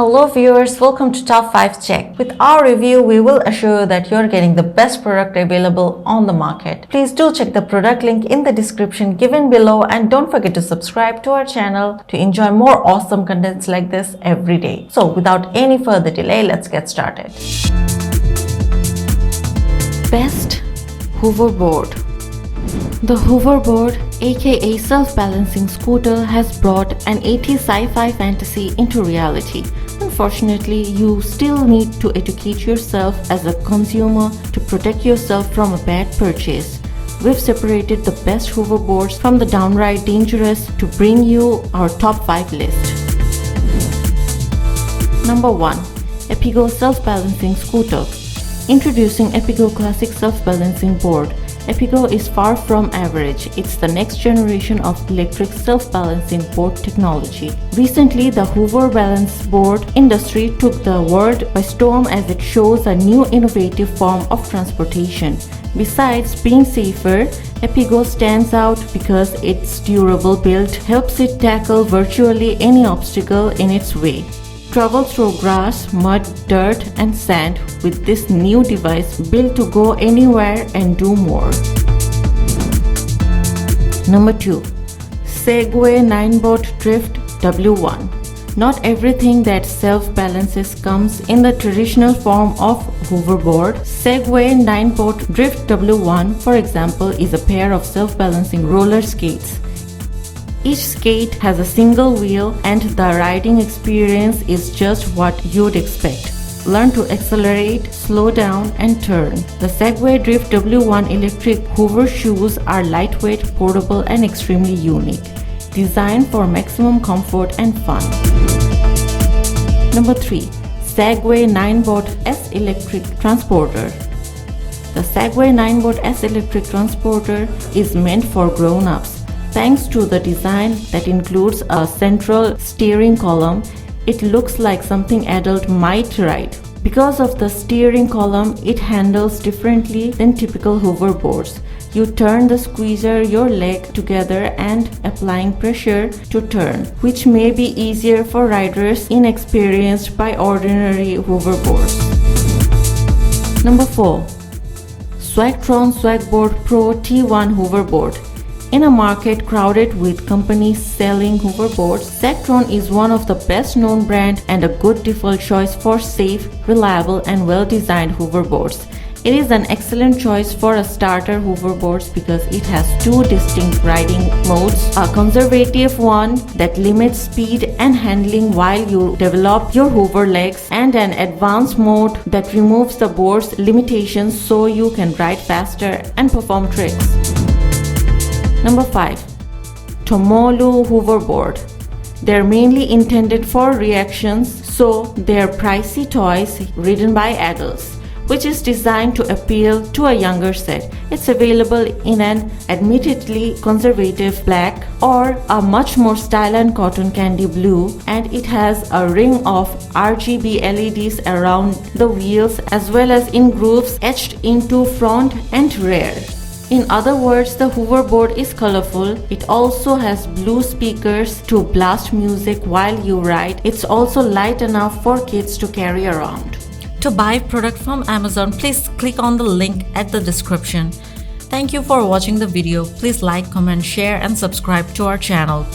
Hello viewers, welcome to Top 5 Check. With our review, we will assure that you're getting the best product available on the market. Please do check the product link in the description given below and don't forget to subscribe to our channel to enjoy more awesome contents like this every day. So without any further delay, let's get started. Best Hoverboard. The Hoverboard, aka self-balancing scooter, has brought an 80s sci-fi fantasy into reality. Unfortunately, you still need to educate yourself as a consumer to protect yourself from a bad purchase. We've separated the best hoverboards from the downright dangerous to bring you our top 5 list. Number 1. Epigo Self-Balancing Scooter. Introducing Epigo Classic Self-Balancing Board. Epigo is far from average. It's the next generation of electric self-balancing board technology. Recently, the Hover balance board industry took the world by storm as it shows a new innovative form of transportation. Besides being safer, Epigo stands out because its durable build helps it tackle virtually any obstacle in its way. Travel through grass, mud, dirt and sand with this new device built to go anywhere and do more. Number 2. Segway 9-Boat Drift W1. Not everything that self-balances comes in the traditional form of hoverboard. Segway 9-Boat Drift W1, for example, is a pair of self-balancing roller skates. Each skate has a single wheel and the riding experience is just what you'd expect. Learn to accelerate, slow down and turn. The Segway Drift W1 electric hover shoes are lightweight, portable and extremely unique. Designed for maximum comfort and fun. Number 3. Segway 9-Boat S Electric Transporter. The Segway 9-Boat S Electric Transporter is meant for grown-ups. Thanks to the design that includes a central steering column, it looks like something adult might ride. Because of the steering column, it handles differently than typical hoverboards. You turn the squeezer your leg together and applying pressure to turn, which may be easier for riders inexperienced by ordinary hoverboards. Number 4. Swagtron Swagboard Pro T1 Hoverboard. In a market crowded with companies selling hoverboards, Swagtron is one of the best known brands and a good default choice for safe, reliable and well-designed hoverboards. It is an excellent choice for a starter hoverboards because it has 2 distinct riding modes, a conservative one that limits speed and handling while you develop your hover legs, and an advanced mode that removes the board's limitations so you can ride faster and perform tricks. Number 5. Tomolu Hoverboard. They're mainly intended for reactions, so they're pricey toys ridden by adults, which is designed to appeal to a younger set. It's available in an admittedly conservative black or a much more stylish cotton candy blue, and it has a ring of RGB LEDs around the wheels as well as in grooves etched into front and rear. In other words, the hoverboard is colorful. It also has blue speakers to blast music while you ride. It's also light enough for kids to carry around. To buy product from Amazon, please click on the link at the description. Thank you for watching the video. Please like, comment, share and subscribe to our channel.